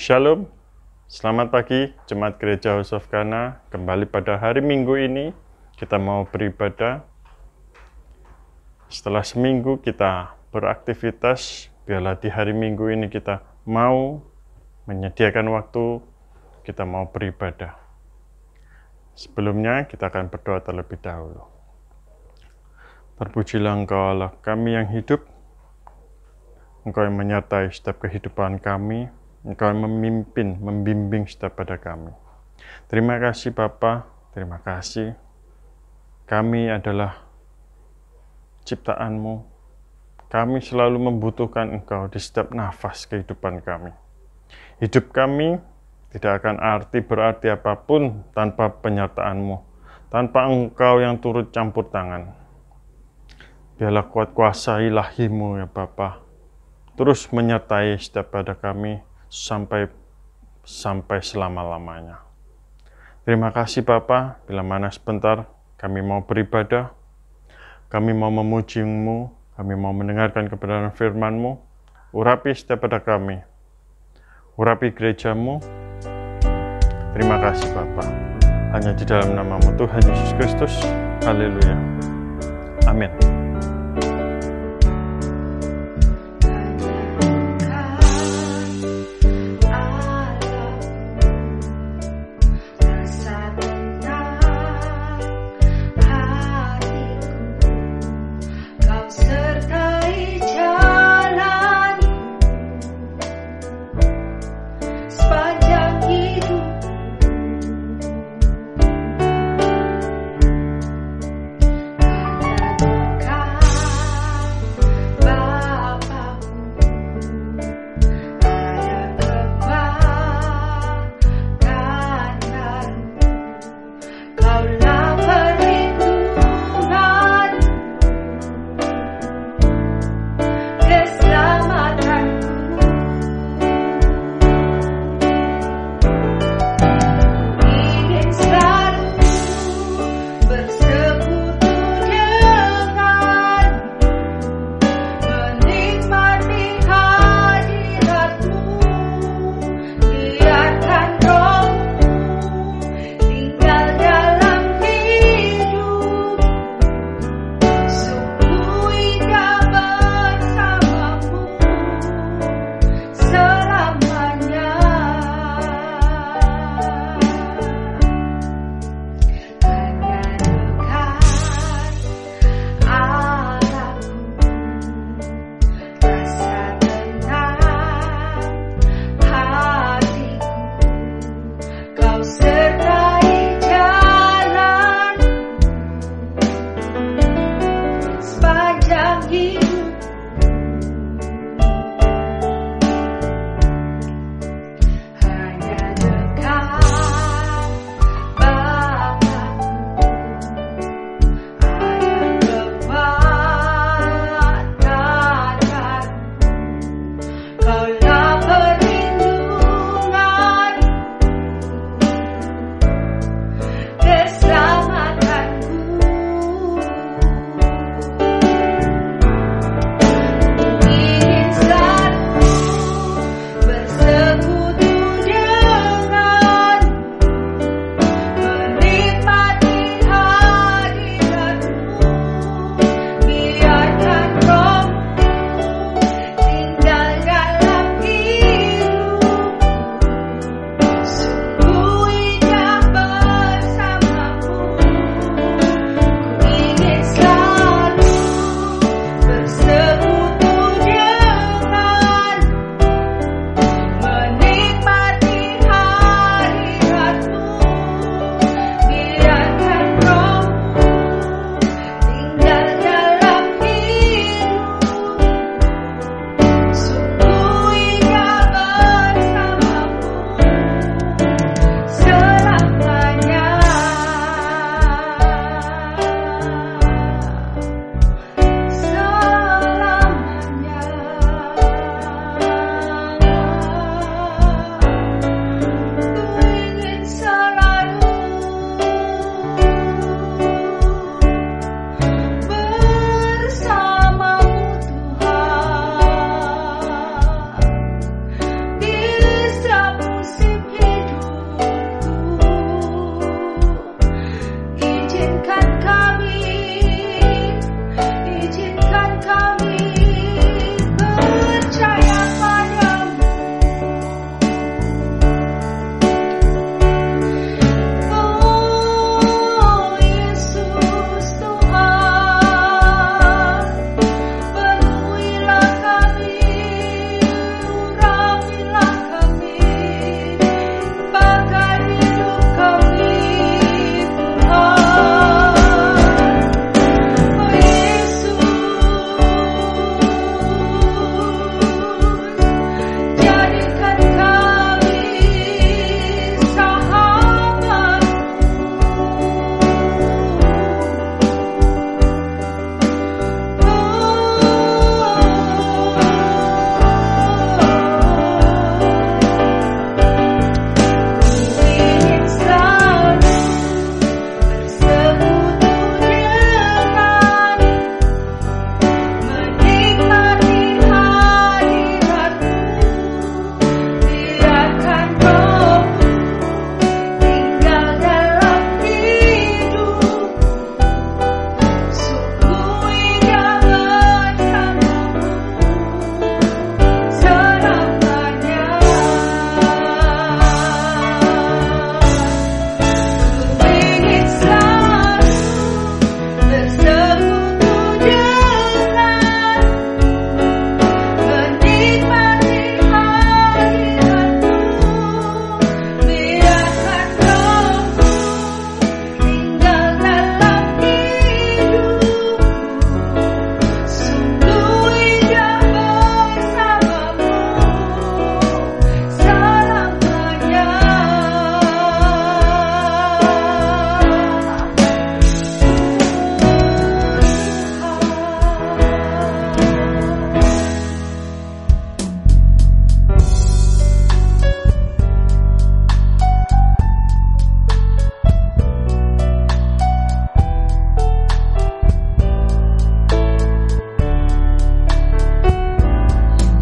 Shalom, selamat pagi Jemaat Gereja House of Kana. Kembali pada hari Minggu ini kita mau beribadah. Setelah seminggu kita beraktivitas, biarlah di hari Minggu ini kita mau menyediakan waktu, kita mau beribadah. Sebelumnya kita akan berdoa terlebih dahulu. Terpujilah Engkau Allah kami yang hidup, Engkau yang menyertai setiap kehidupan kami, Engkau yang memimpin, membimbing setiap pada kami. Terima kasih Bapa, terima kasih. Kami adalah ciptaan-Mu. Kami selalu membutuhkan Engkau di setiap nafas kehidupan kami. Hidup kami tidak akan berarti apapun tanpa penyertaan-Mu, tanpa Engkau yang turut campur tangan. Biarlah kuat kuasa ilahi-Mu ya Bapa, terus menyertai setiap pada kami, sampai selama-lamanya. Terima kasih Bapa, bila mana sebentar kami mau beribadah, kami mau memuji-Mu, kami mau mendengarkan kebenaran firman-Mu. Urapi setiap pada kami, urapi gereja-Mu. Terima kasih Bapa, hanya di dalam nama-Mu Tuhan Yesus Kristus. Haleluya. Amin. Kau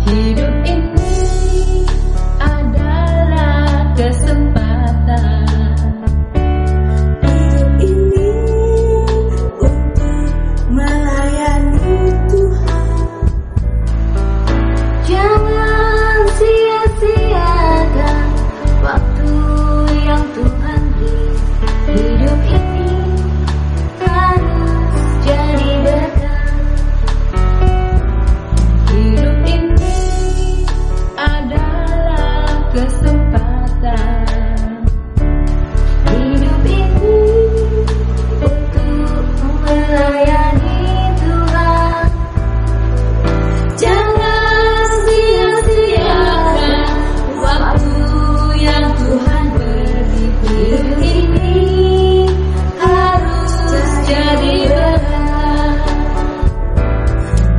Hidup ini adalah kesempatan. Hidup ini untuk melayani Tuhan. Jangan sia-siakan waktu yang Tuhan beri. Hidup ini harus jadi berkah. Hidup ini adalah kesempatan. Hidup ini untuk melayani Tuhan. Jangan sia-siakan waktu yang Tuhan beri. Hidup ini harus jadi berkah.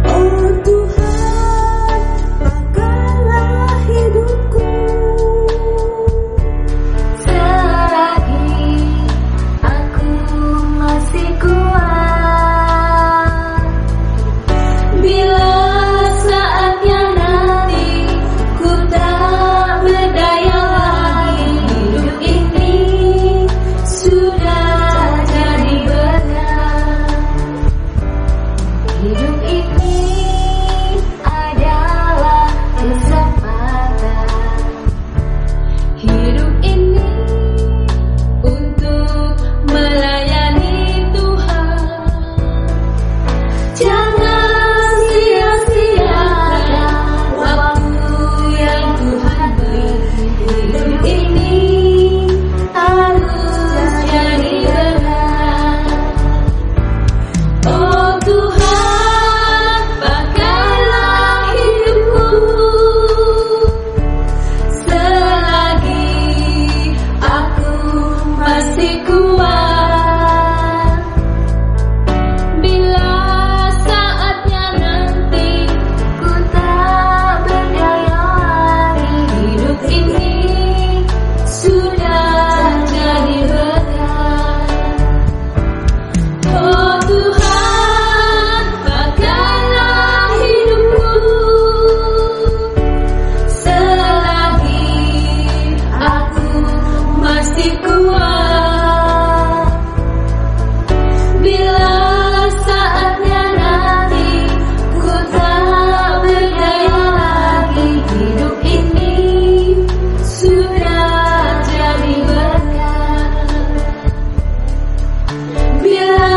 Oh Tuhan, pakailah hidupku. Selagi aku masih kuat, bila saatnya nanti ku tak berdaya lagi, hidup ini sudah jadi berkah. Hidup ini adalah kesempatan. Hidup ini untuk melayani Tuhan. Jangan sia-siakan waktu yang Tuhan beri. Hidup ini harus jadi berkah. Oh Tuhan, pakailah hidupku. Selagi aku masih kuat, bila saatnya nanti ku tak berdaya lagi, hidup ini sudah jadi berkah. Oh Tuhan, pakailah hidupku. Selagi aku masih kuat, bila saatnya nanti ku tak berdaya lagi, hidup ini sudah jadi berkah. Bila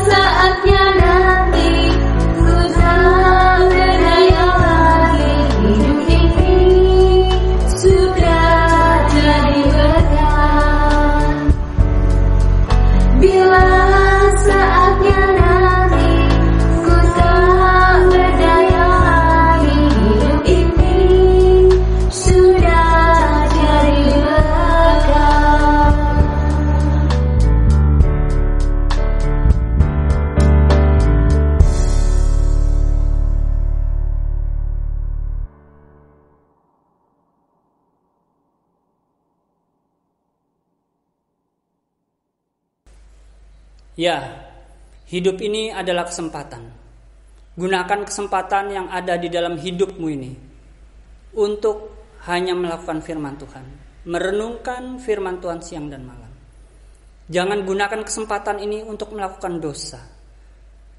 saatnya nanti ku tak berdaya lagi, hidup ini sudah jadi berkah. Bila saatnya nanti ku tak berdaya lagi, hidup ini sudah jadi berkah. Ya, hidup ini adalah kesempatan. Gunakan kesempatan yang ada di dalam hidupmu ini untuk hanya melakukan firman Tuhan, merenungkan firman Tuhan siang dan malam. Jangan gunakan kesempatan ini untuk melakukan dosa,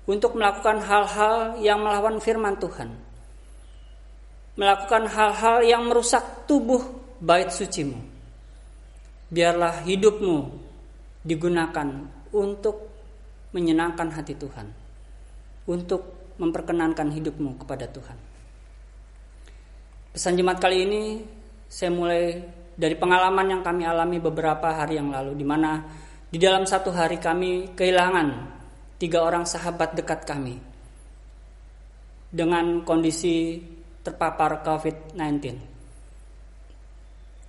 untuk melakukan hal-hal yang melawan firman Tuhan, melakukan hal-hal yang merusak tubuh bait sucimu. Biarlah hidupmu digunakan untuk menyenangkan hati Tuhan, untuk memperkenankan hidupmu kepada Tuhan. Pesan jemaat kali ini saya mulai dari pengalaman yang kami alami beberapa hari yang lalu, di mana di dalam satu hari kami kehilangan 3 orang sahabat dekat kami dengan kondisi terpapar COVID-19.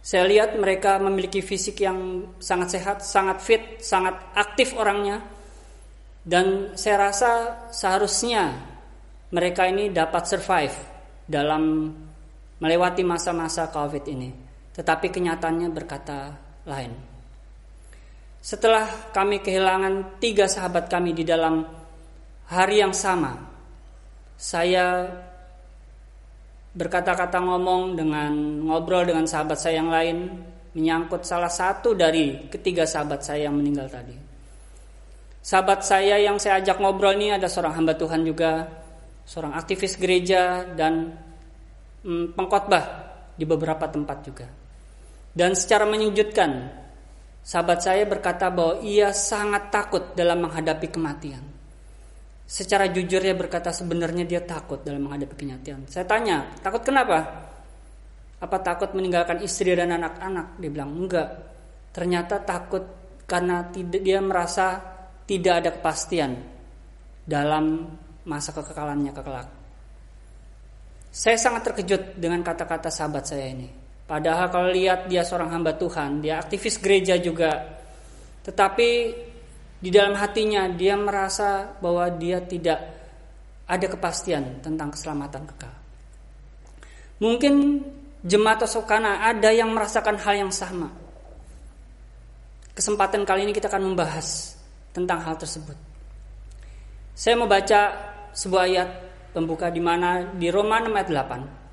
Saya lihat mereka memiliki fisik yang sangat sehat, sangat fit, sangat aktif orangnya. Dan saya rasa seharusnya mereka ini dapat survive dalam melewati masa-masa COVID ini. Tetapi kenyataannya berkata lain. Setelah kami kehilangan 3 sahabat kami di dalam hari yang sama, saya berkata-kata ngobrol dengan sahabat saya yang lain menyangkut salah satu dari ketiga sahabat saya yang meninggal tadi. Sahabat saya yang saya ajak ngobrol ini ada seorang hamba Tuhan juga, seorang aktivis gereja dan pengkhotbah di beberapa tempat juga. Dan secara menyujudkan, sahabat saya berkata bahwa ia sangat takut dalam menghadapi kematian. Secara jujur dia berkata sebenarnya dia takut dalam menghadapi kematian. Saya tanya, takut kenapa? Apa takut meninggalkan istri dan anak-anak? Dia bilang enggak. Ternyata takut karena dia merasa tidak ada kepastian dalam masa kekekalannya kelak. Saya sangat terkejut dengan kata-kata sahabat saya ini. Padahal kalau lihat dia seorang hamba Tuhan, dia aktivis gereja juga. Tetapi di dalam hatinya dia merasa bahwa dia tidak ada kepastian tentang keselamatan kekal. Mungkin jemaat Tosokana ada yang merasakan hal yang sama. Kesempatan kali ini kita akan membahas tentang hal tersebut. Saya mau baca sebuah ayat pembuka di mana di Roma 6 ayat 8.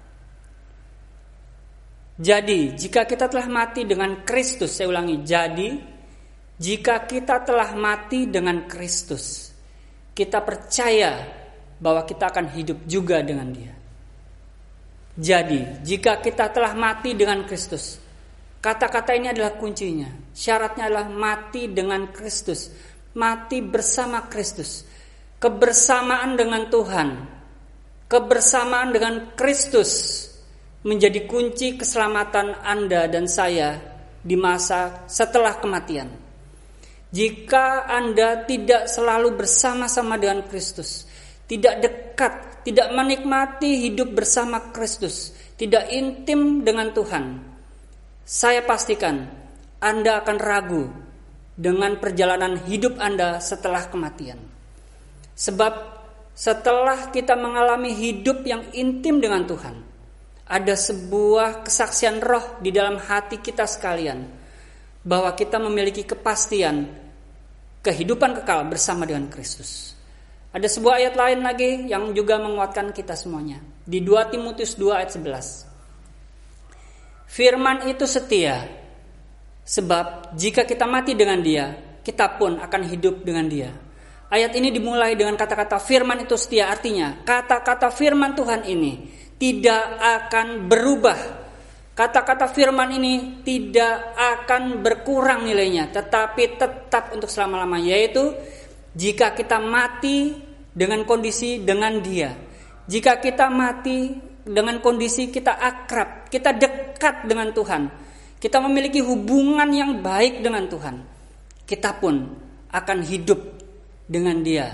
Jadi, jika kita telah mati dengan Kristus, saya ulangi, jadi jika kita telah mati dengan Kristus, kita percaya bahwa kita akan hidup juga dengan Dia. Jadi, jika kita telah mati dengan Kristus, kata-kata ini adalah kuncinya. Syaratnya adalah mati dengan Kristus, mati bersama Kristus. Kebersamaan dengan Tuhan, kebersamaan dengan Kristus menjadi kunci keselamatan Anda dan saya di masa setelah kematian. Jika Anda tidak selalu bersama-sama dengan Kristus, tidak dekat, tidak menikmati hidup bersama Kristus, tidak intim dengan Tuhan, saya pastikan Anda akan ragu dengan perjalanan hidup Anda setelah kematian. Sebab setelah kita mengalami hidup yang intim dengan Tuhan, ada sebuah kesaksian roh di dalam hati kita sekalian bahwa kita memiliki kepastian kehidupan kekal bersama dengan Kristus. Ada sebuah ayat lain lagi yang juga menguatkan kita semuanya. Di 2 Timotius 2 ayat 11. Firman itu setia, sebab jika kita mati dengan Dia, kita pun akan hidup dengan Dia. Ayat ini dimulai dengan kata-kata firman itu setia, artinya kata-kata firman Tuhan ini tidak akan berubah. Kata-kata firman ini tidak akan berkurang nilainya, tetapi tetap untuk selama-lamanya, yaitu jika kita mati dengan kondisi dengan Dia, jika kita mati dengan kondisi kita akrab, kita dekat dengan Tuhan, kita memiliki hubungan yang baik dengan Tuhan, kita pun akan hidup dengan Dia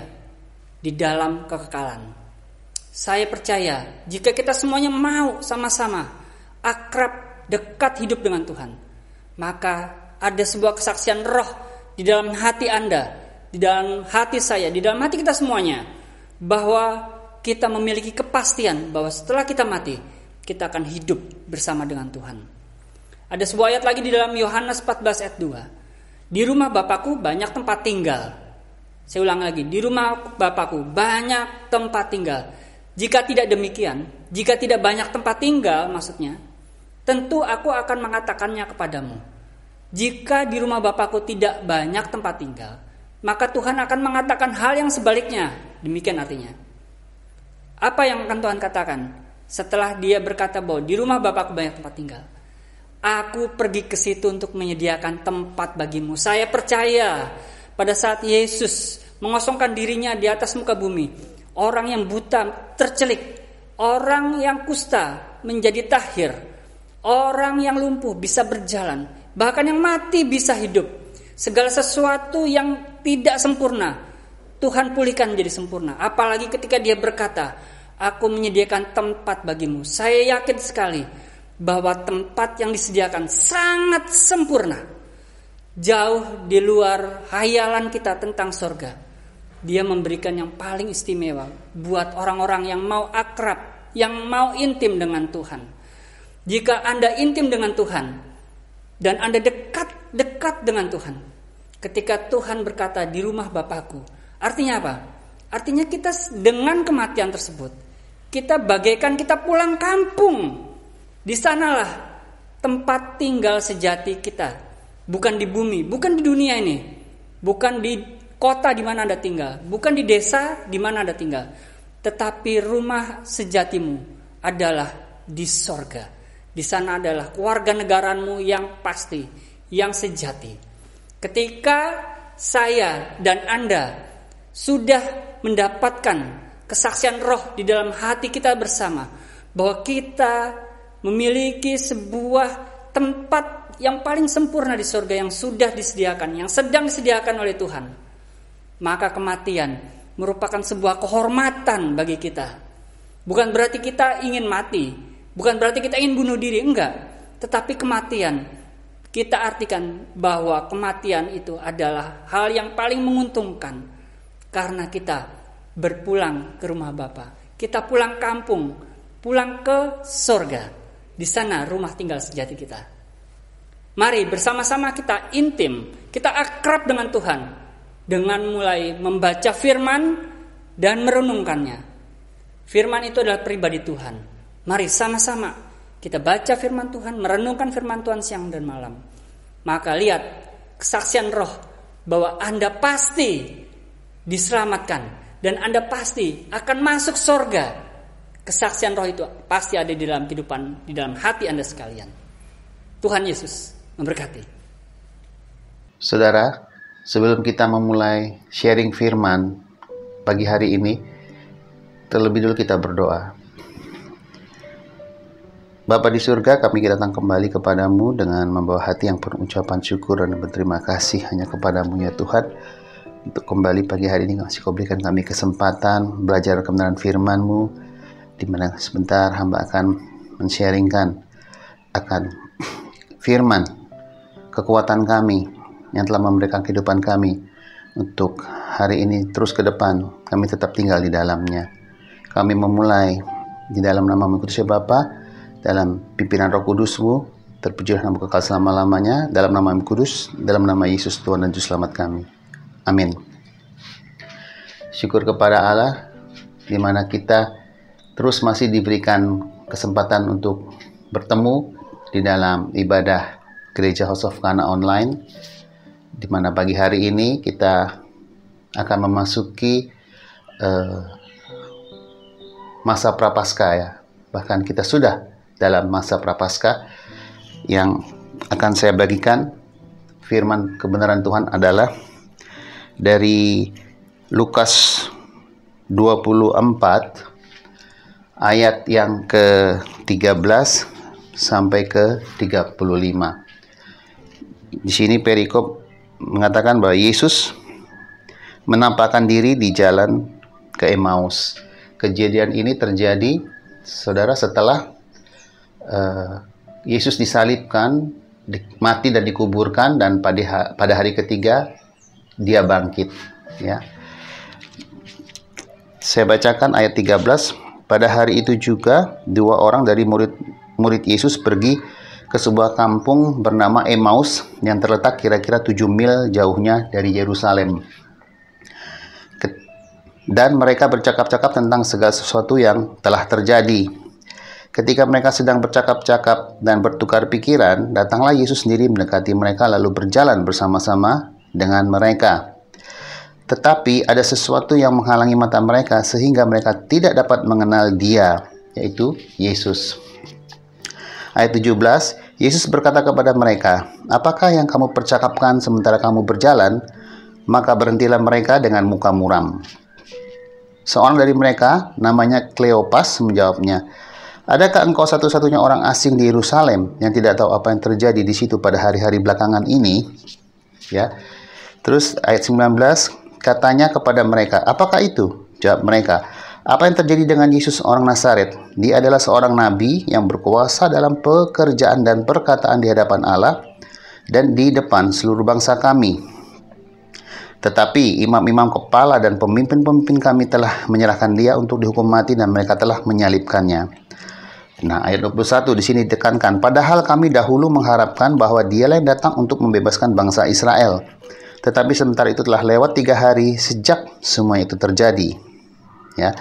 di dalam kekekalan. Saya percaya jika kita semuanya mau sama-sama akrab, dekat hidup dengan Tuhan, maka ada sebuah kesaksian roh di dalam hati Anda, di dalam hati saya, di dalam hati kita semuanya, bahwa kita memiliki kepastian bahwa setelah kita mati, kita akan hidup bersama dengan Tuhan. Ada sebuah ayat lagi di dalam Yohanes 14 ayat 2. Di rumah Bapakku banyak tempat tinggal. Saya ulang lagi, di rumah Bapakku banyak tempat tinggal. Jika tidak demikian, jika tidak banyak tempat tinggal maksudnya, tentu aku akan mengatakannya kepadamu. Jika di rumah Bapakku tidak banyak tempat tinggal, maka Tuhan akan mengatakan hal yang sebaliknya. Demikian artinya. Apa yang akan Tuhan katakan setelah Dia berkata bahwa di rumah Bapakku banyak tempat tinggal? Aku pergi ke situ untuk menyediakan tempat bagimu. Saya percaya pada saat Yesus mengosongkan dirinya di atas muka bumi, orang yang buta tercelik, orang yang kusta menjadi tahir, orang yang lumpuh bisa berjalan, bahkan yang mati bisa hidup. Segala sesuatu yang tidak sempurna, Tuhan pulihkan menjadi sempurna. Apalagi ketika Dia berkata, aku menyediakan tempat bagimu. Saya yakin sekali bahwa tempat yang disediakan sangat sempurna, jauh di luar hayalan kita tentang surga. Dia memberikan yang paling istimewa buat orang-orang yang mau akrab, yang mau intim dengan Tuhan. Jika Anda intim dengan Tuhan dan Anda dekat dengan Tuhan, ketika Tuhan berkata di rumah Bapakku, artinya apa? Artinya kita dengan kematian tersebut, Kita bagaikan kita pulang kampung. Di sanalah tempat tinggal sejati kita. Bukan di bumi, bukan di dunia ini. Bukan di kota di mana Anda tinggal, bukan di desa di mana Anda tinggal. Tetapi rumah sejatimu adalah di sorga. Di sana adalah keluarga negaramu yang pasti, yang sejati. Ketika saya dan Anda sudah mendapatkan kesaksian roh di dalam hati kita bersama, bahwa kita memiliki sebuah tempat yang paling sempurna di surga yang sudah disediakan, yang sedang disediakan oleh Tuhan, maka kematian merupakan sebuah kehormatan bagi kita. Bukan berarti kita ingin mati, bukan berarti kita ingin bunuh diri, enggak. Tetapi kematian, kita artikan bahwa kematian itu adalah hal yang paling menguntungkan, karena kita berpulang ke rumah Bapa. Kita pulang kampung, pulang ke sorga. Di sana rumah tinggal sejati kita. Mari bersama-sama kita intim, kita akrab dengan Tuhan, dengan mulai membaca firman dan merenungkannya. Firman itu adalah pribadi Tuhan. Mari sama-sama kita baca firman Tuhan, merenungkan firman Tuhan siang dan malam. Maka lihat kesaksian roh bahwa Anda pasti diselamatkan dan Anda pasti akan masuk surga. Kesaksian roh itu pasti ada di dalam kehidupan, di dalam hati Anda sekalian. Tuhan Yesus memberkati. Saudara, sebelum kita memulai sharing firman pagi hari ini, terlebih dulu kita berdoa. Bapa di surga, kami datang kembali kepadamu dengan membawa hati yang penuh ucapan syukur dan berterima kasih hanya kepadamu ya Tuhan. Untuk kembali pagi hari ini Kau berikan kami kesempatan belajar kebenaran firman-Mu, di mana sebentar hamba akan men-sharingkan akan firman, kekuatan kami yang telah memberikan kehidupan kami untuk hari ini terus ke depan, kami tetap tinggal di dalamnya. Kami memulai di dalam nama-Mu Kudus ya Bapa, dalam pimpinan Roh Kudus-Mu, terpujilah nama kekal selama-lamanya, dalam nama-Mu Kudus, dalam nama Yesus Tuhan dan Juru Selamat kami. Amin. Syukur kepada Allah, di mana kita terus masih diberikan kesempatan untuk bertemu di dalam ibadah Gereja House of Kana online, di mana pagi hari ini kita akan memasuki masa prapaskah ya. Bahkan kita sudah dalam masa prapaskah. Yang akan saya bagikan firman kebenaran Tuhan adalah dari Lukas 24 ayat yang ke-13 sampai ke-35. Di sini perikop mengatakan bahwa Yesus menampakkan diri di jalan ke Emmaus. Kejadian ini terjadi, saudara, setelah Yesus disalibkan, mati dan dikuburkan, dan pada hari ketiga dia bangkit. Ya. Saya bacakan ayat 13. Pada hari itu juga 2 orang dari murid Yesus pergi ke sebuah kampung bernama Emmaus yang terletak kira-kira 7 mil jauhnya dari Yerusalem. Dan mereka bercakap-cakap tentang segala sesuatu yang telah terjadi. Ketika mereka sedang bercakap-cakap dan bertukar pikiran, datanglah Yesus sendiri mendekati mereka lalu berjalan bersama-sama dengan mereka. Tetapi ada sesuatu yang menghalangi mata mereka sehingga mereka tidak dapat mengenal Dia, yaitu Yesus. Ayat 17, Yesus berkata kepada mereka, "Apakah yang kamu percakapkan sementara kamu berjalan?" Maka berhentilah mereka dengan muka muram. Seorang dari mereka, namanya Kleopas, menjawabnya, "Adakah engkau satu-satunya orang asing di Yerusalem yang tidak tahu apa yang terjadi di situ pada hari-hari belakangan ini?" Ya. Terus ayat 19, katanya kepada mereka, "Apakah itu?" Jawab mereka, "Apa yang terjadi dengan Yesus orang Nazaret? Dia adalah seorang nabi yang berkuasa dalam pekerjaan dan perkataan di hadapan Allah dan di depan seluruh bangsa kami. Tetapi imam-imam kepala dan pemimpin-pemimpin kami telah menyerahkan dia untuk dihukum mati dan mereka telah menyalibkannya." Nah, ayat 21 di sini ditekankan, "Padahal kami dahulu mengharapkan bahwa Dialah yang datang untuk membebaskan bangsa Israel. Tetapi sementara itu telah lewat 3 hari sejak semua itu terjadi." Ya.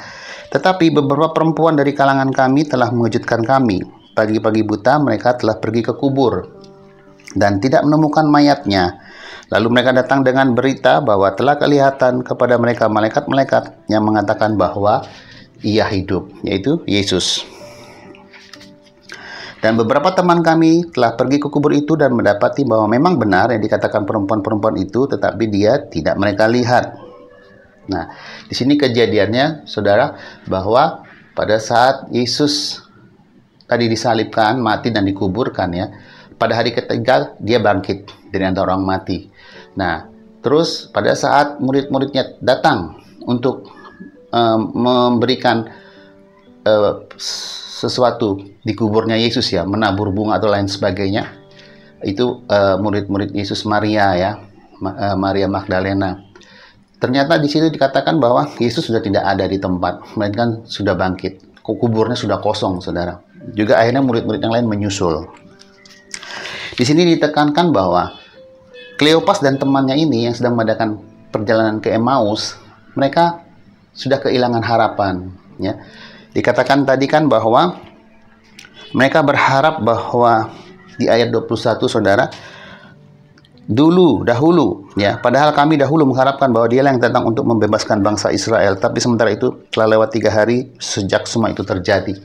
Tetapi beberapa perempuan dari kalangan kami telah mengejutkan kami. Pagi-pagi buta mereka telah pergi ke kubur dan tidak menemukan mayatnya. Lalu mereka datang dengan berita bahwa telah kelihatan kepada mereka malaikat-malaikat yang mengatakan bahwa ia hidup, yaitu Yesus. Dan beberapa teman kami telah pergi ke kubur itu dan mendapati bahwa memang benar yang dikatakan perempuan-perempuan itu, tetapi dia tidak mereka lihat. Nah, di sini kejadiannya, saudara, bahwa pada saat Yesus tadi disalibkan, mati dan dikuburkan ya, pada hari ketiga dia bangkit dari antara orang mati. Nah, terus pada saat murid-muridnya datang untuk memberikan sesuatu di kuburnya Yesus ya, menabur bunga atau lain sebagainya, itu murid-murid Yesus, Maria ya, Maria Magdalena. Ternyata di situ dikatakan bahwa Yesus sudah tidak ada di tempat, melainkan sudah bangkit. Kuburnya sudah kosong, saudara. Juga akhirnya murid-murid yang lain menyusul. Di sini ditekankan bahwa Kleopas dan temannya ini yang sedang mengadakan perjalanan ke Emmaus, mereka sudah kehilangan harapan. Ya, dikatakan tadi kan bahwa mereka berharap bahwa di ayat 21, saudara, dahulu ya, padahal kami dahulu mengharapkan bahwa dialah yang datang untuk membebaskan bangsa Israel, tapi sementara itu telah lewat 3 hari sejak semua itu terjadi.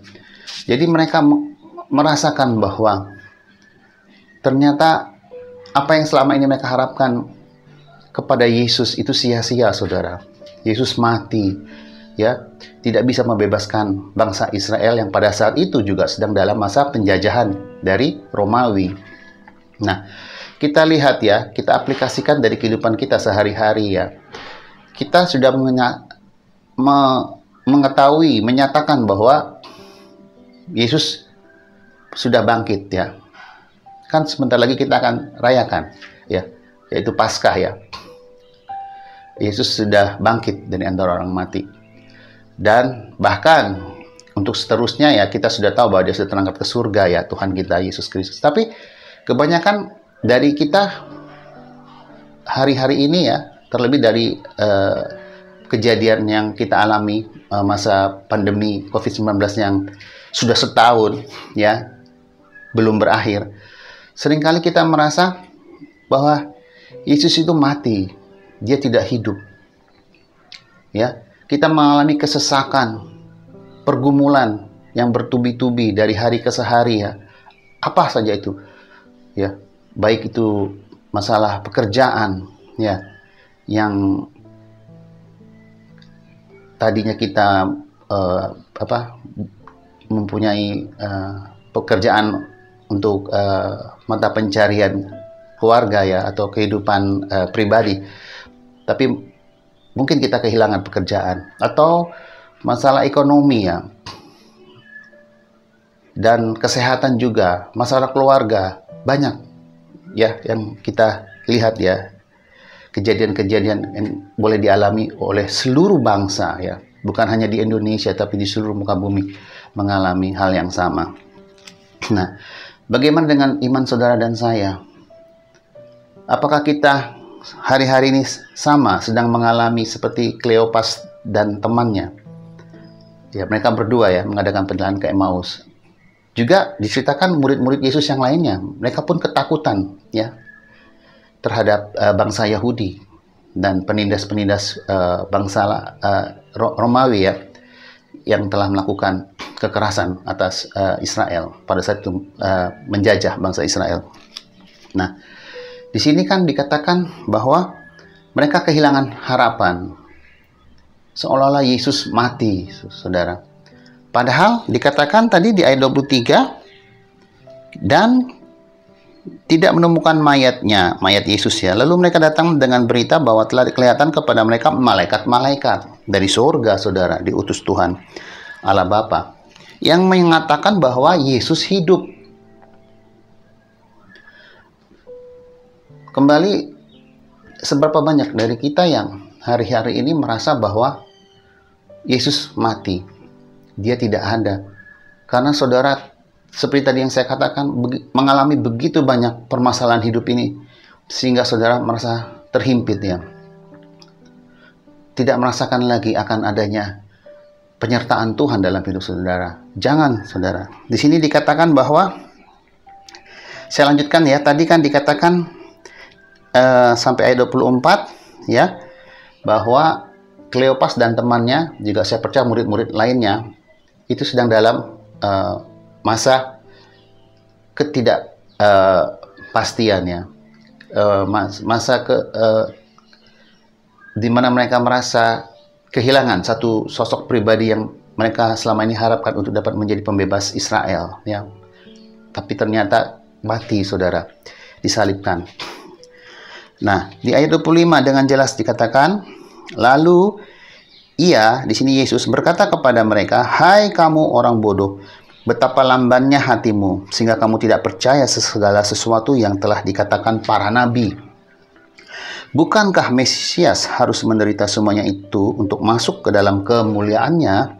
Jadi mereka merasakan bahwa ternyata apa yang selama ini mereka harapkan kepada Yesus itu sia-sia, saudara. Yesus mati ya, tidak bisa membebaskan bangsa Israel yang pada saat itu juga sedang dalam masa penjajahan dari Romawi. Nah, kita lihat ya, kita aplikasikan dari kehidupan kita sehari-hari ya. Kita sudah mengetahui, menyatakan bahwa Yesus sudah bangkit ya. Kan sebentar lagi kita akan rayakan ya, yaitu Paskah ya. Yesus sudah bangkit dari antara orang mati. Dan bahkan untuk seterusnya ya, kita sudah tahu bahwa dia sudah terangkat ke surga ya, Tuhan kita Yesus Kristus. Tapi kebanyakan dari kita hari-hari ini ya, terlebih dari kejadian yang kita alami masa pandemi COVID-19 yang sudah setahun ya, belum berakhir. Seringkali kita merasa bahwa Yesus itu mati, dia tidak hidup. Ya, kita mengalami kesesakan, pergumulan yang bertubi-tubi dari hari ke hari ya. Apa saja itu? Ya, baik itu masalah pekerjaan ya, yang tadinya kita mempunyai pekerjaan untuk mata pencarian keluarga ya, atau kehidupan pribadi, tapi mungkin kita kehilangan pekerjaan, atau masalah ekonomi ya, dan kesehatan juga, masalah keluarga, banyak ya yang kita lihat ya, kejadian-kejadian yang boleh dialami oleh seluruh bangsa ya, bukan hanya di Indonesia tapi di seluruh muka bumi mengalami hal yang sama. Nah, bagaimana dengan iman saudara dan saya? Apakah kita hari-hari ini sama sedang mengalami seperti Kleopas dan temannya? Ya, mereka berdua ya mengadakan perjalanan ke Emmaus. Juga diceritakan murid-murid Yesus yang lainnya, mereka pun ketakutan ya terhadap bangsa Yahudi dan penindas-penindas bangsa Romawi ya, yang telah melakukan kekerasan atas Israel pada saat itu, menjajah bangsa Israel. Nah, di sini kan dikatakan bahwa mereka kehilangan harapan, seolah-olah Yesus mati, saudara. Padahal dikatakan tadi di ayat 23, dan tidak menemukan mayatnya, mayat Yesus ya. Lalu mereka datang dengan berita bahwa telah kelihatan kepada mereka malaikat-malaikat dari surga, saudara, diutus Tuhan Allah Bapa, yang mengatakan bahwa Yesus hidup. Kembali, seberapa banyak dari kita yang hari-hari ini merasa bahwa Yesus mati, dia tidak ada. Karena saudara, seperti tadi yang saya katakan, mengalami begitu banyak permasalahan hidup ini, sehingga saudara merasa terhimpit ya. Tidak merasakan lagi akan adanya penyertaan Tuhan dalam hidup saudara. Jangan, saudara. Di sini dikatakan bahwa, saya lanjutkan ya, tadi kan dikatakan sampai ayat 24 ya, bahwa Kleopas dan temannya, juga saya percaya murid-murid lainnya, itu sedang dalam masa ketidakpastian ya, masa di mana mereka merasa kehilangan satu sosok pribadi yang mereka selama ini harapkan untuk dapat menjadi pembebas Israel ya. Tapi ternyata mati, saudara, disalibkan. Nah, di ayat 25 dengan jelas dikatakan, lalu ia, di sini Yesus berkata kepada mereka, "Hai kamu orang bodoh, betapa lambannya hatimu, sehingga kamu tidak percaya segala sesuatu yang telah dikatakan para nabi. Bukankah Mesias harus menderita semuanya itu untuk masuk ke dalam kemuliaannya?"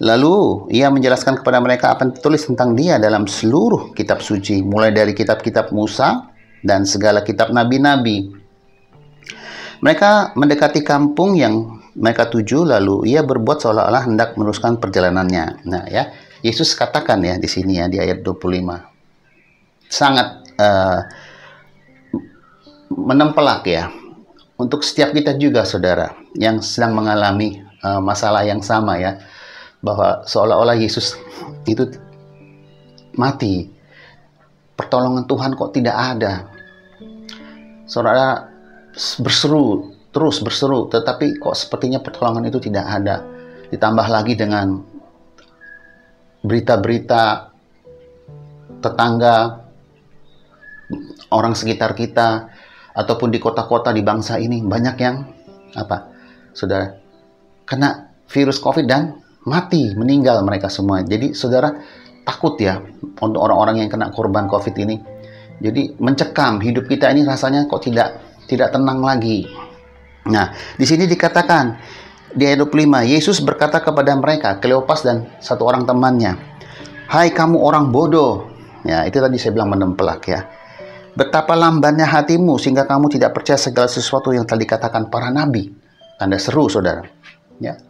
Lalu ia menjelaskan kepada mereka apa yang tertulis tentang dia dalam seluruh kitab suci, mulai dari kitab-kitab Musa dan segala kitab nabi-nabi. Mereka mendekati kampung yang mereka tuju, lalu ia berbuat seolah-olah hendak meneruskan perjalanannya. Nah ya, Yesus katakan ya di sini ya, di ayat 25. Sangat menempelak ya, untuk setiap kita juga, saudara, yang sedang mengalami masalah yang sama ya, bahwa seolah-olah Yesus itu mati. Pertolongan Tuhan kok tidak ada. Saudara terus berseru, tetapi kok sepertinya pertolongan itu tidak ada. Ditambah lagi dengan berita-berita tetangga, orang sekitar kita, ataupun di kota-kota di bangsa ini, banyak yang saudara, kena virus COVID dan mati, meninggal mereka semua. Jadi saudara takut ya untuk orang-orang yang kena korban COVID ini. Jadi mencekam hidup kita ini, rasanya kok tidak tenang lagi. Nah, di sini dikatakan di ayat 25, Yesus berkata kepada mereka, Kleopas dan satu orang temannya, "Hai kamu orang bodoh." Ya, itu tadi saya bilang menempelak ya. "Betapa lambannya hatimu sehingga kamu tidak percaya segala sesuatu yang telah dikatakan para nabi." Tanda seru, saudara. Ya.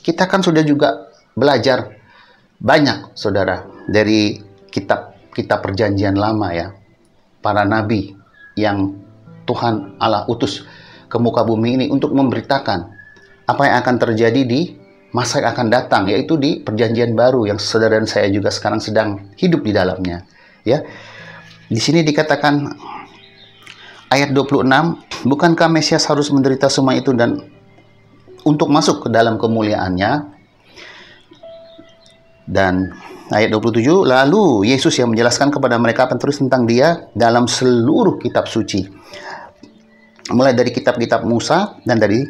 Kita kan sudah juga belajar banyak, saudara, dari kitab perjanjian lama ya. Para nabi yang Tuhan Allah utus ke muka bumi ini untuk memberitakan apa yang akan terjadi di masa yang akan datang, yaitu di perjanjian baru yang saudara dan saya juga sekarang sedang hidup di dalamnya. Ya. Di sini dikatakan ayat 26, "Bukankah Mesias harus menderita semua itu dan untuk masuk ke dalam kemuliaannya?" Dan ayat 27, "Lalu Yesus yang menjelaskan kepada mereka apa yang tertulis tentang dia dalam seluruh kitab suci, mulai dari kitab-kitab Musa dan dari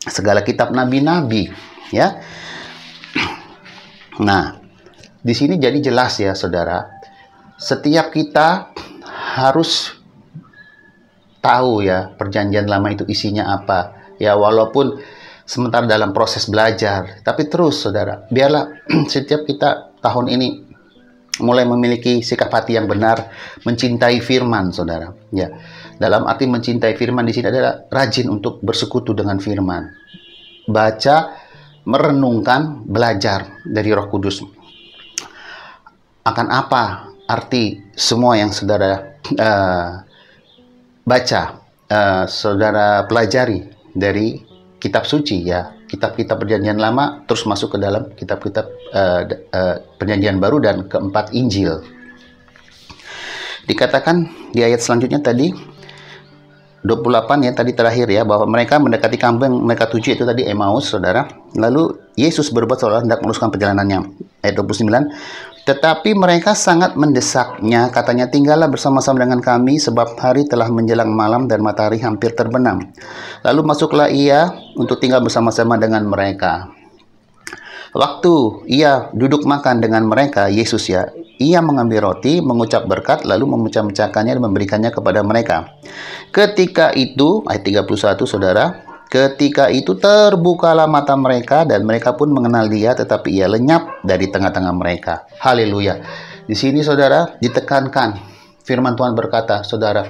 segala kitab nabi-nabi." Ya. Nah, di sini jadi jelas ya, saudara. Setiap kita harus tahu ya perjanjian lama itu isinya apa. Ya, walaupun sementara dalam proses belajar, tapi terus, saudara, biarlah setiap kita tahun ini mulai memiliki sikap hati yang benar, mencintai firman, saudara. Ya, dalam arti mencintai firman di sini adalah rajin untuk bersekutu dengan firman, baca, merenungkan, belajar dari Roh Kudus. Akan apa arti semua yang saudara baca, saudara pelajari dari kitab suci ya, kitab-kitab perjanjian lama, terus masuk ke dalam kitab-kitab perjanjian baru, dan keempat Injil. Dikatakan di ayat selanjutnya tadi 28 ya, tadi terakhir ya, bahwa mereka mendekati kampung yang mereka tuju, itu tadi Emmaus, saudara. Lalu Yesus berbuat seolah hendak meneruskan perjalanannya. Ayat 29, "Tetapi mereka sangat mendesaknya, katanya, 'Tinggallah bersama-sama dengan kami, sebab hari telah menjelang malam dan matahari hampir terbenam.' Lalu masuklah ia untuk tinggal bersama-sama dengan mereka. Waktu ia duduk makan dengan mereka, Yesus ya, ia mengambil roti, mengucap berkat, lalu memecah-mecahkannya dan memberikannya kepada mereka. Ketika itu," ayat 31, saudara, "ketika itu terbukalah mata mereka dan mereka pun mengenal dia, tetapi ia lenyap dari tengah-tengah mereka." Haleluya. Di sini, saudara, ditekankan firman Tuhan berkata, saudara,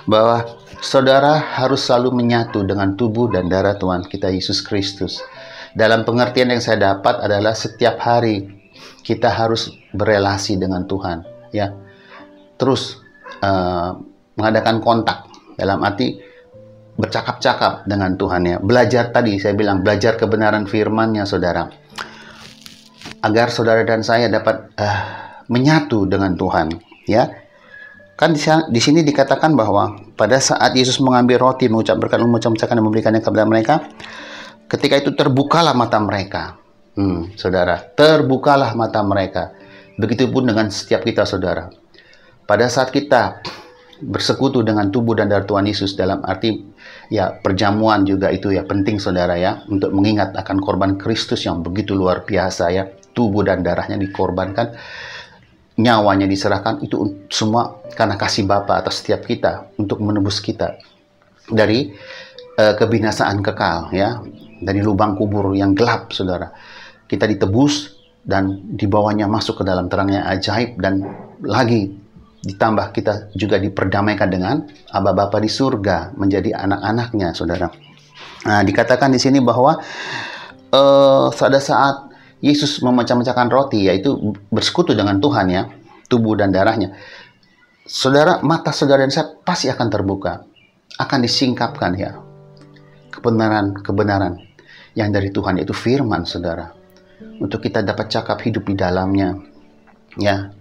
bahwa saudara harus selalu menyatu dengan tubuh dan darah Tuhan kita Yesus Kristus. Dalam pengertian yang saya dapat adalah setiap hari kita harus berelasi dengan Tuhan, ya. Terus mengadakan kontak, dalam arti bercakap-cakap dengan Tuhan, ya. Belajar, tadi saya bilang, belajar kebenaran firman-Nya, saudara, agar saudara dan saya dapat menyatu dengan Tuhan, ya. Kan di sini dikatakan bahwa pada saat Yesus mengambil roti, mengucapkan dan memberikannya kepada mereka, ketika itu terbukalah mata mereka. Saudara, terbukalah mata mereka. Begitupun dengan setiap kita, saudara. Pada saat kita bersekutu dengan tubuh dan darah Tuhan Yesus, dalam arti ya perjamuan juga itu ya penting, saudara, ya, untuk mengingat akan korban Kristus yang begitu luar biasa, ya. Tubuh dan darahnya dikorbankan, nyawanya diserahkan, itu semua karena kasih Bapa atas setiap kita untuk menebus kita dari kebinasaan kekal, ya, dari lubang kubur yang gelap, saudara. Kita ditebus dan dibawanya masuk ke dalam terangnya ajaib, dan lagi ditambah kita juga diperdamaikan dengan Aba Bapa di surga, menjadi anak-anaknya, saudara. Nah, dikatakan di sini bahwa pada saat Yesus memecah-mecahkan roti, yaitu bersekutu dengan Tuhan, ya, tubuh dan darahnya, saudara, mata saudara dan saya pasti akan terbuka, akan disingkapkan, ya, kebenaran yang dari Tuhan, yaitu firman, saudara, untuk kita dapat cakap hidup di dalamnya, ya,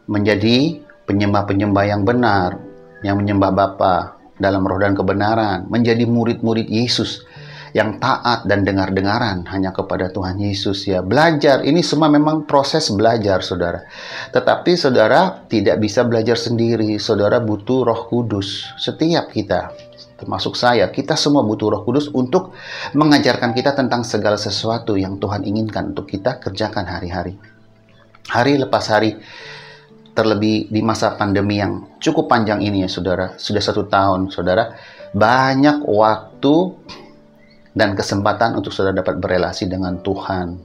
menjadi penyembah-penyembah yang benar, yang menyembah Bapa dalam roh dan kebenaran, menjadi murid-murid Yesus yang taat dan dengar-dengaran hanya kepada Tuhan Yesus, ya. Belajar, ini semua memang proses belajar, saudara. Tetapi saudara tidak bisa belajar sendiri, saudara butuh Roh Kudus. Setiap kita, termasuk saya, kita semua butuh Roh Kudus untuk mengajarkan kita tentang segala sesuatu yang Tuhan inginkan untuk kita kerjakan hari-hari. Hari lepas hari, terlebih di masa pandemi yang cukup panjang ini, ya, saudara. Sudah 1 tahun, saudara. Banyak waktu dan kesempatan untuk saudara dapat berelasi dengan Tuhan.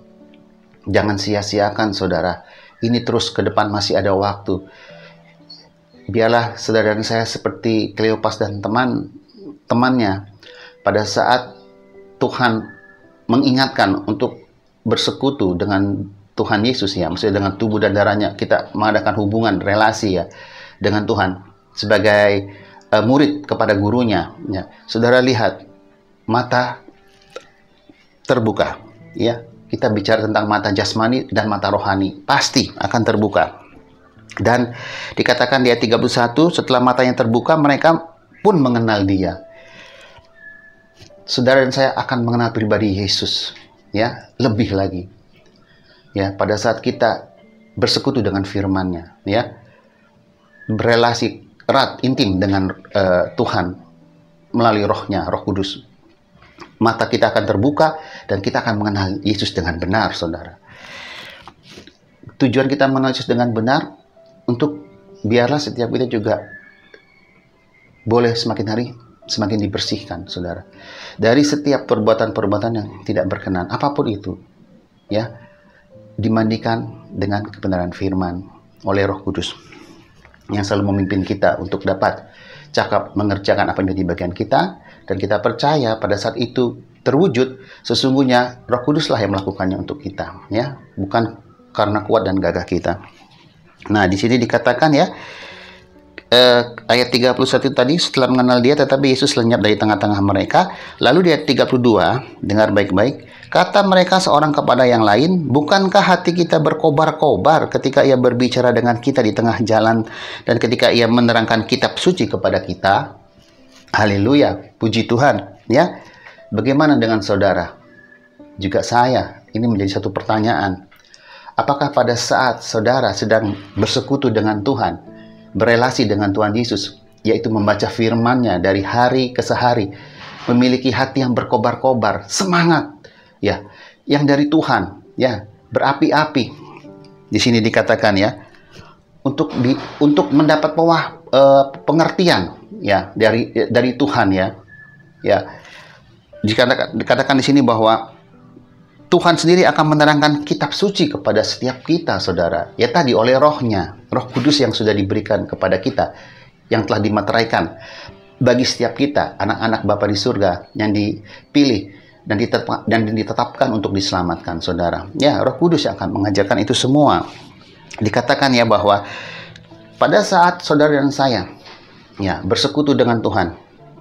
Jangan sia-siakan, saudara. Ini terus ke depan masih ada waktu. Biarlah saudara dan saya seperti Kleopas dan temannya pada saat Tuhan mengingatkan untuk bersekutu dengan Tuhan Yesus, ya, maksudnya dengan tubuh dan darahnya, kita mengadakan hubungan relasi, ya, dengan Tuhan sebagai murid kepada gurunya, ya. Saudara lihat, mata terbuka, ya. Kita bicara tentang mata jasmani dan mata rohani, pasti akan terbuka. Dan dikatakan di ayat 31, setelah matanya terbuka, mereka pun mengenal Dia. Saudara dan saya akan mengenal pribadi Yesus, ya, lebih lagi, ya, pada saat kita bersekutu dengan firman-Nya, ya, berelasi erat, intim dengan Tuhan melalui Roh-Nya, Roh Kudus. Mata kita akan terbuka dan kita akan mengenal Yesus dengan benar, saudara. Tujuan kita mengenal Yesus dengan benar untuk biarlah setiap kita juga boleh semakin hari semakin dibersihkan, saudara, dari setiap perbuatan-perbuatan yang tidak berkenan, apapun itu, ya, dimandikan dengan kebenaran firman oleh Roh Kudus yang selalu memimpin kita untuk dapat cakap mengerjakan apa yang menjadi bagian kita. Dan kita percaya pada saat itu terwujud, sesungguhnya Roh Kuduslah yang melakukannya untuk kita, ya, bukan karena kuat dan gagah kita. Nah, di sini dikatakan, ya, ayat 31 tadi, setelah mengenal Dia, tetapi Yesus lenyap dari tengah-tengah mereka. Lalu di ayat 32, dengar baik-baik, kata mereka seorang kepada yang lain, bukankah hati kita berkobar-kobar ketika Ia berbicara dengan kita di tengah jalan dan ketika Ia menerangkan kitab suci kepada kita? Haleluya, puji Tuhan, ya. Bagaimana dengan saudara? Juga saya, ini menjadi satu pertanyaan. Apakah pada saat saudara sedang bersekutu dengan Tuhan, berelasi dengan Tuhan Yesus, yaitu membaca firman-Nya dari hari ke hari, memiliki hati yang berkobar-kobar, semangat, ya, yang dari Tuhan, ya, berapi-api. Di sini dikatakan, ya, untuk mendapat pengertian, ya, dari Tuhan, ya. Dikatakan di sini bahwa Tuhan sendiri akan menerangkan kitab suci kepada setiap kita, saudara. Ya, tadi oleh Roh-Nya, Roh Kudus yang sudah diberikan kepada kita, yang telah dimateraikan bagi setiap kita, anak-anak Bapa di surga yang dipilih dan ditetapkan untuk diselamatkan, saudara. Ya, Roh Kudus yang akan mengajarkan itu semua. Dikatakan ya bahwa pada saat saudara dan saya ya bersekutu dengan Tuhan,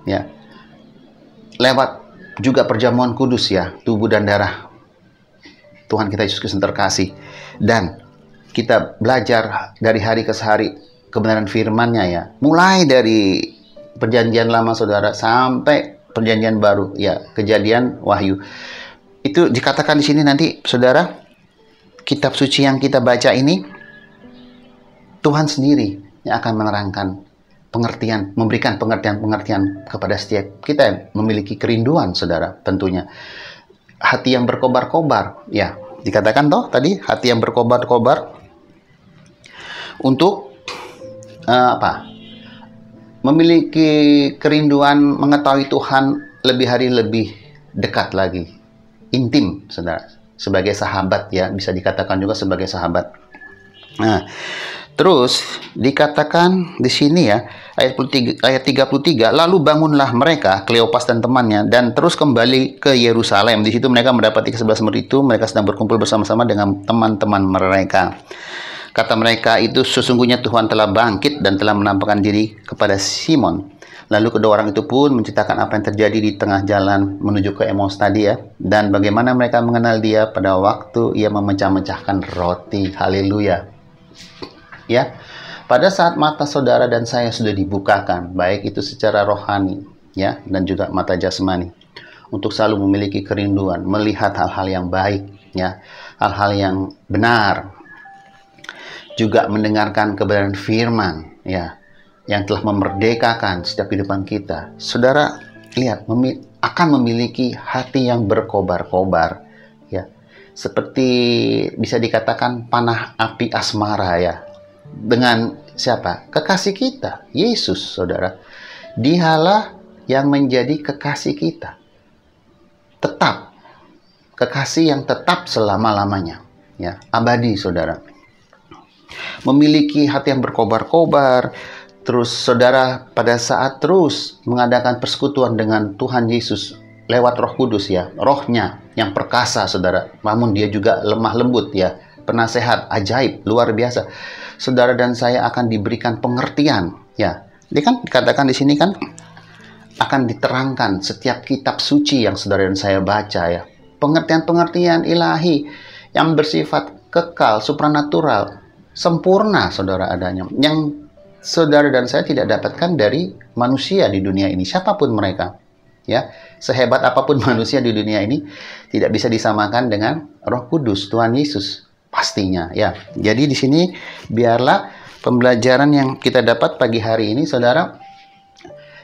ya, lewat juga perjamuan kudus ya, tubuh dan darah Tuhan kita Yesus Kristus terkasih, dan kita belajar dari hari ke hari kebenaran firman-Nya ya, mulai dari perjanjian lama saudara sampai perjanjian baru ya, Kejadian, Wahyu. Itu dikatakan di sini nanti saudara, kitab suci yang kita baca ini Tuhan sendiri yang akan menerangkan pengertian, memberikan pengertian-pengertian kepada setiap kita yang memiliki kerinduan, saudara, tentunya. Hati yang berkobar-kobar, ya, dikatakan toh tadi, hati yang berkobar-kobar untuk memiliki kerinduan mengetahui Tuhan lebih hari lebih dekat lagi, intim, saudara, sebagai sahabat ya, bisa dikatakan juga sebagai sahabat. Nah, terus dikatakan di sini ya, ayat 33, lalu bangunlah mereka, Kleopas dan temannya, dan terus kembali ke Yerusalem. Di situ mereka mendapati ke-11 murid itu, mereka sedang berkumpul bersama-sama dengan teman-teman mereka. Kata mereka itu, sesungguhnya Tuhan telah bangkit dan telah menampakkan diri kepada Simon. Lalu kedua orang itu pun menceritakan apa yang terjadi di tengah jalan menuju ke Emaus tadi ya, dan bagaimana mereka mengenal dia pada waktu ia memecah-mecahkan roti. Haleluya. Ya, pada saat mata saudara dan saya sudah dibukakan, baik itu secara rohani ya, dan juga mata jasmani, untuk selalu memiliki kerinduan melihat hal-hal yang baik ya, hal-hal yang benar, juga mendengarkan kebenaran firman ya, yang telah memerdekakan setiap kehidupan kita. Saudara lihat, akan memiliki hati yang berkobar-kobar ya, seperti bisa dikatakan panah api asmara ya, dengan siapa? Kekasih kita, Yesus, saudara. Dialah yang menjadi kekasih kita, tetap, kekasih yang tetap selama-lamanya ya, abadi, saudara. Memiliki hati yang berkobar-kobar. Terus saudara pada saat terus mengadakan persekutuan dengan Tuhan Yesus lewat Roh Kudus ya, rohnya yang perkasa, saudara, namun dia juga lemah lembut ya, penasehat ajaib luar biasa. Saudara dan saya akan diberikan pengertian ya. Dia kan dikatakan di sini kan akan diterangkan setiap kitab suci yang saudara dan saya baca ya, pengertian-pengertian ilahi yang bersifat kekal, supranatural, sempurna, saudara, adanya, yang saudara dan saya tidak dapatkan dari manusia di dunia ini, siapapun mereka ya, sehebat apapun manusia di dunia ini, tidak bisa disamakan dengan Roh Kudus Tuhan Yesus pastinya ya. Jadi di sini biarlah pembelajaran yang kita dapat pagi hari ini, saudara,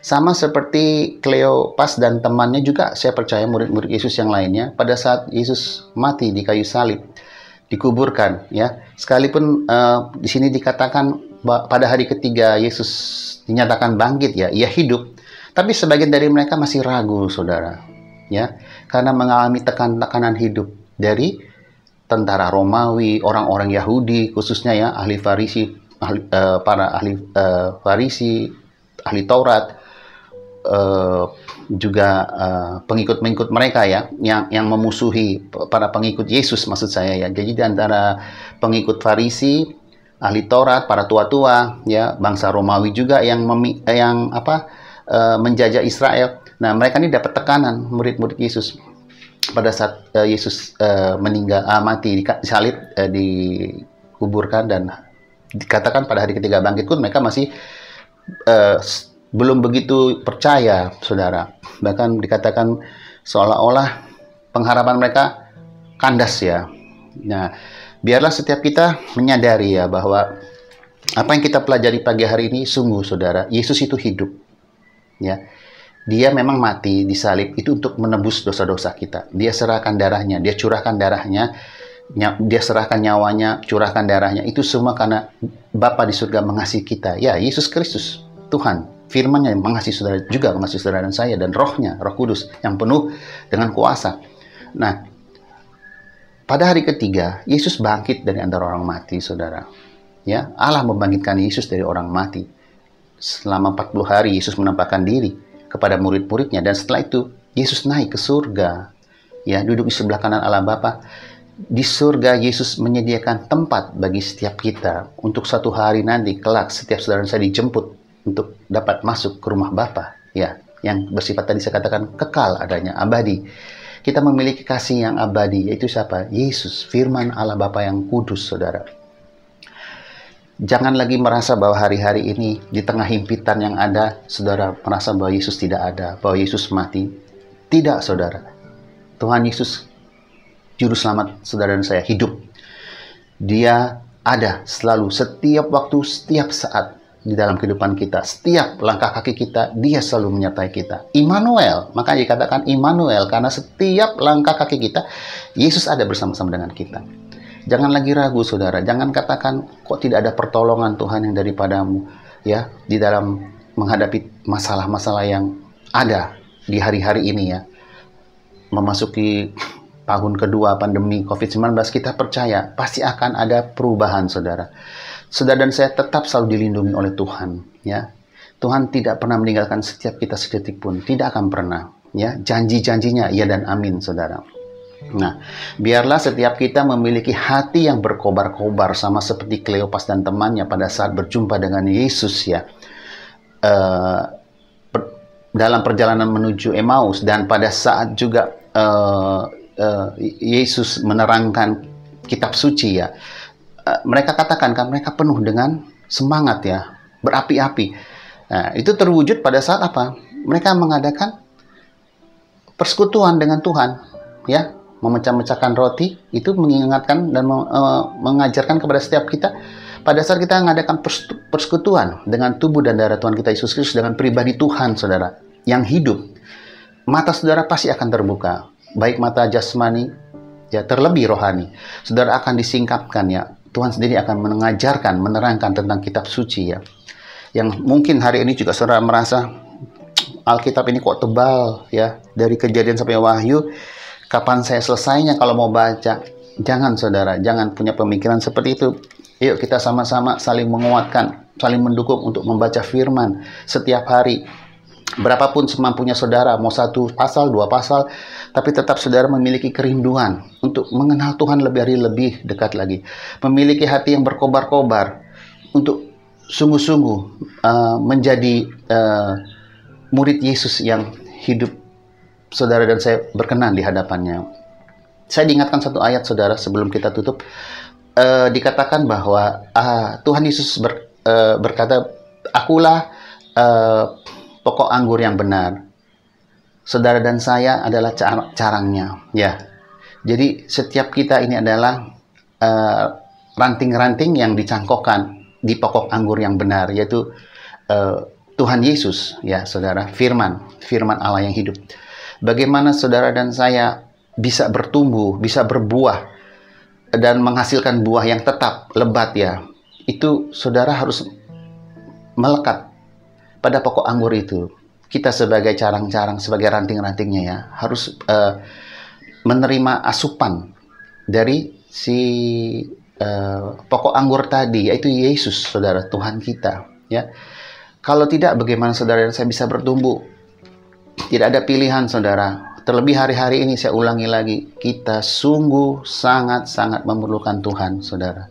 sama seperti Kleopas dan temannya juga, saya percaya murid-murid Yesus yang lainnya, pada saat Yesus mati di kayu salib, dikuburkan ya, sekalipun di sini dikatakan pada hari ketiga Yesus dinyatakan bangkit ya, ia hidup, tapi sebagian dari mereka masih ragu, saudara ya, karena mengalami tekanan hidup dari tentara Romawi, orang-orang Yahudi khususnya ya, ahli Farisi, para ahli Farisi, ahli Taurat, juga pengikut-pengikut mereka ya, yang memusuhi para pengikut Yesus, maksud saya ya. Jadi di antara pengikut Farisi, ahli Taurat, para tua-tua ya, bangsa Romawi juga yang menjajah Israel. Nah, mereka ini dapat tekanan, murid-murid Yesus pada saat Yesus mati disalib, dikuburkan, dan dikatakan pada hari ketiga bangkit pun mereka masih belum begitu percaya, saudara. Bahkan dikatakan seolah-olah pengharapan mereka kandas ya. Nah, biarlah setiap kita menyadari ya bahwa apa yang kita pelajari pagi hari ini sungguh, saudara, Yesus itu hidup ya. Dia memang mati disalib itu untuk menebus dosa-dosa kita. Dia serahkan darahnya, dia curahkan darahnya, dia serahkan nyawanya, curahkan darahnya. Itu semua karena Bapa di surga mengasihi kita. Ya, Yesus Kristus, Tuhan, firman-Nya mengasihi saudara, juga mengasihi saudara dan saya, dan rohnya, Roh Kudus yang penuh dengan kuasa. Nah, pada hari ketiga, Yesus bangkit dari antara orang mati, saudara. Ya, Allah membangkitkan Yesus dari orang mati. Selama 40 hari Yesus menampakkan diri kepada murid-muridnya, dan setelah itu Yesus naik ke surga ya, duduk di sebelah kanan Allah Bapa. Di surga Yesus menyediakan tempat bagi setiap kita untuk satu hari nanti kelak setiap saudara saya dijemput untuk dapat masuk ke rumah Bapa, ya, yang bersifat tadi saya katakan kekal adanya, abadi. Kita memiliki kasih yang abadi, yaitu siapa? Yesus, firman Allah Bapa yang kudus, saudara. Jangan lagi merasa bahwa hari-hari ini di tengah himpitan yang ada, saudara merasa bahwa Yesus tidak ada, bahwa Yesus mati. Tidak, saudara. Tuhan Yesus, Juru Selamat saudara dan saya, hidup. Dia ada selalu, setiap waktu, setiap saat di dalam kehidupan kita. Setiap langkah kaki kita, dia selalu menyertai kita. Immanuel, makanya dikatakan Immanuel, karena setiap langkah kaki kita, Yesus ada bersama-sama dengan kita. Jangan lagi ragu, saudara. Jangan katakan, kok tidak ada pertolongan Tuhan yang daripadamu, ya, di dalam menghadapi masalah-masalah yang ada di hari-hari ini, ya. Memasuki tahun kedua pandemi COVID-19, kita percaya pasti akan ada perubahan, saudara. Saudara dan saya tetap selalu dilindungi oleh Tuhan, ya. Tuhan tidak pernah meninggalkan setiap kita sedetik pun, tidak akan pernah, ya. Janji-janjinya ya dan amin, saudara. Nah, biarlah setiap kita memiliki hati yang berkobar-kobar sama seperti Kleopas dan temannya pada saat berjumpa dengan Yesus, ya. Dalam perjalanan menuju Emmaus, dan pada saat juga Yesus menerangkan kitab suci, ya. Mereka katakan kan mereka penuh dengan semangat, ya, berapi-api. Nah, itu terwujud pada saat apa? Mereka mengadakan persekutuan dengan Tuhan, ya, memecah-mecahkan roti, itu mengingatkan dan mengajarkan kepada setiap kita pada saat kita mengadakan persekutuan dengan tubuh dan darah Tuhan kita Yesus Kristus, dengan pribadi Tuhan, saudara, yang hidup. Mata saudara pasti akan terbuka, baik mata jasmani, ya, terlebih rohani. Saudara akan disingkapkan, ya. Tuhan sendiri akan mengajarkan, menerangkan tentang kitab suci, ya. Yang mungkin hari ini juga saudara merasa Alkitab ini kok tebal, ya, dari Kejadian sampai Wahyu. Kapan saya selesainya kalau mau baca? Jangan, saudara, jangan punya pemikiran seperti itu. Yuk kita sama-sama saling menguatkan, saling mendukung untuk membaca firman setiap hari. Berapapun semampunya saudara, mau 1 pasal, 2 pasal, tapi tetap saudara memiliki kerinduan untuk mengenal Tuhan lebih dekat lagi. Memiliki hati yang berkobar-kobar untuk sungguh-sungguh menjadi murid Yesus yang hidup, saudara dan saya berkenan di hadapannya. Saya diingatkan satu ayat, saudara, sebelum kita tutup. Dikatakan bahwa Tuhan Yesus berkata, akulah pokok anggur yang benar. Saudara dan saya adalah carangnya, ya. Jadi setiap kita ini adalah ranting-ranting yang dicangkokkan di pokok anggur yang benar, yaitu Tuhan Yesus, ya, saudara, firman Allah yang hidup. Bagaimana saudara dan saya bisa bertumbuh, bisa berbuah dan menghasilkan buah yang tetap lebat, ya. Itu saudara harus melekat pada pokok anggur itu. Kita sebagai carang-carang, sebagai ranting-rantingnya, ya, harus menerima asupan dari si pokok anggur tadi, yaitu Yesus, saudara, Tuhan kita, ya. Kalau tidak, bagaimana saudara dan saya bisa bertumbuh? Tidak ada pilihan, saudara. Terlebih hari-hari ini, saya ulangi lagi, kita sungguh sangat-sangat memerlukan Tuhan, saudara.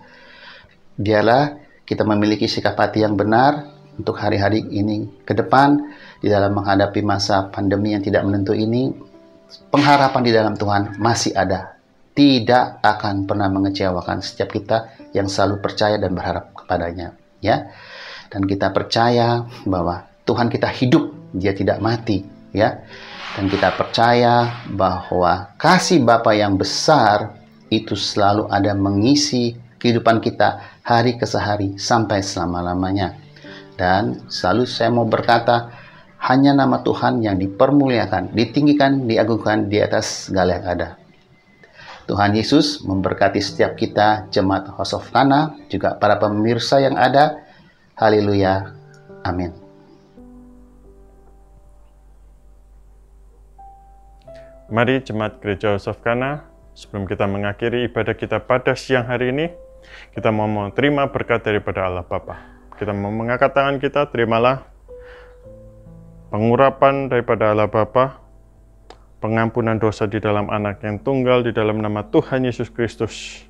Biarlah kita memiliki sikap hati yang benar untuk hari-hari ini ke depan, di dalam menghadapi masa pandemi yang tidak menentu ini. Pengharapan di dalam Tuhan masih ada, tidak akan pernah mengecewakan setiap kita yang selalu percaya dan berharap kepadanya, ya. Dan kita percaya bahwa Tuhan kita hidup, dia tidak mati, ya. Dan kita percaya bahwa kasih Bapa yang besar itu selalu ada mengisi kehidupan kita hari ke hari sampai selama-lamanya. Dan selalu saya mau berkata, hanya nama Tuhan yang dipermuliakan, ditinggikan, diagungkan di atas segala yang ada. Tuhan Yesus memberkati setiap kita, jemaat House of Kana, juga para pemirsa yang ada. Haleluya. Amin. Mari jemaat Gereja House of Kana, sebelum kita mengakhiri ibadah kita pada siang hari ini, kita mau terima berkat daripada Allah Bapa. Kita mau mengangkat tangan kita, terimalah pengurapan daripada Allah Bapa, pengampunan dosa di dalam anak yang tunggal, di dalam nama Tuhan Yesus Kristus.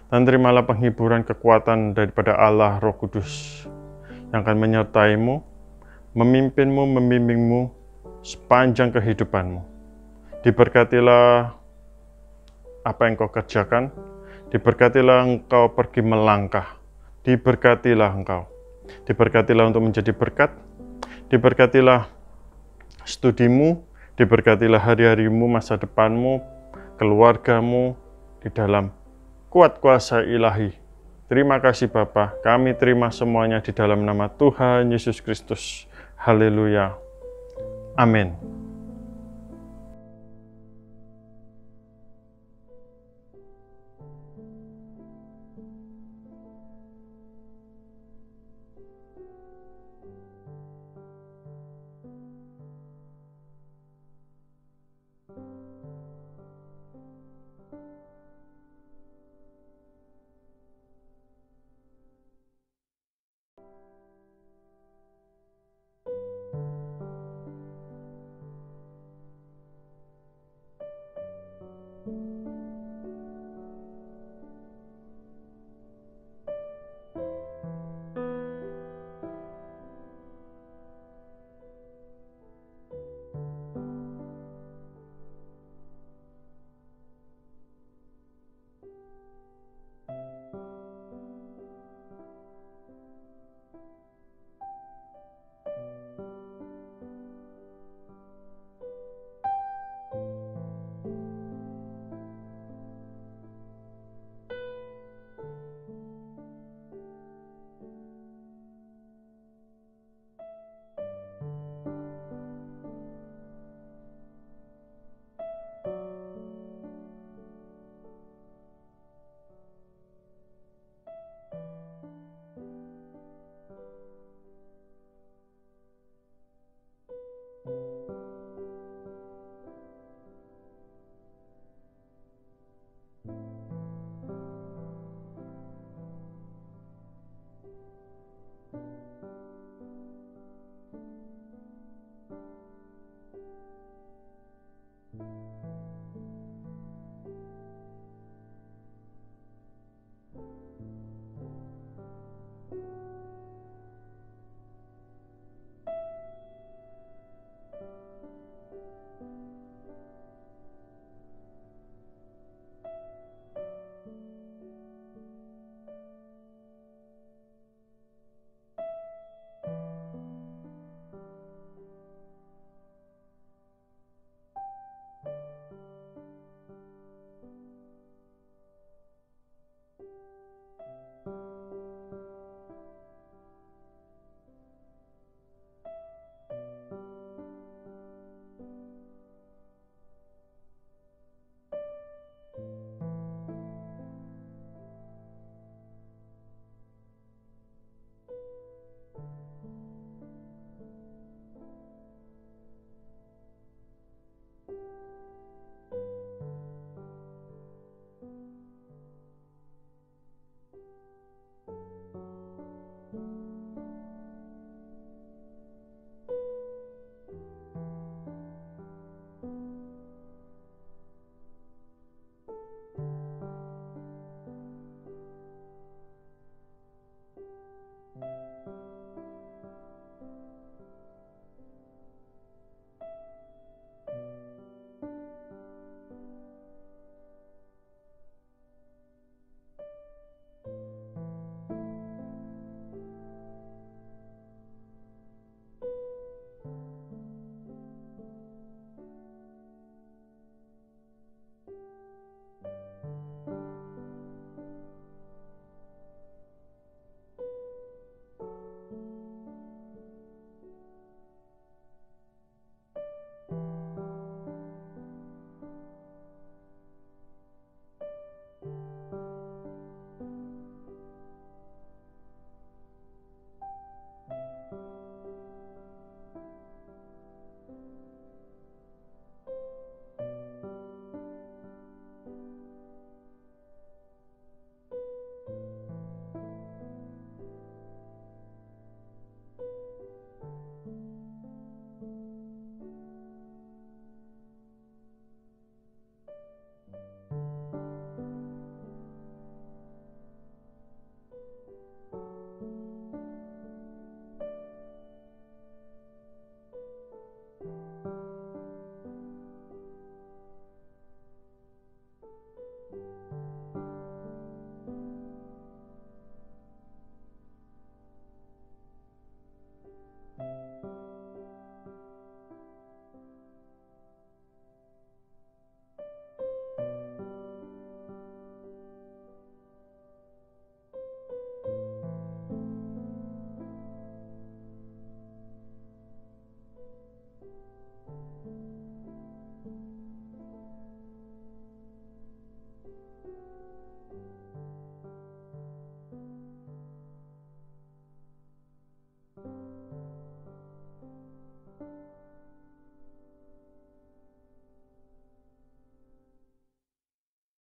Dan terimalah penghiburan kekuatan daripada Allah Roh Kudus yang akan menyertaimu, memimpinmu, membimbingmu sepanjang kehidupanmu. Diberkatilah apa yang kau kerjakan, diberkatilah engkau pergi melangkah, diberkatilah engkau, diberkatilah untuk menjadi berkat, diberkatilah studimu, diberkatilah hari-harimu, masa depanmu, keluargamu di dalam kuat kuasa ilahi. Terima kasih Bapa, kami terima semuanya di dalam nama Tuhan Yesus Kristus. Haleluya. Amin.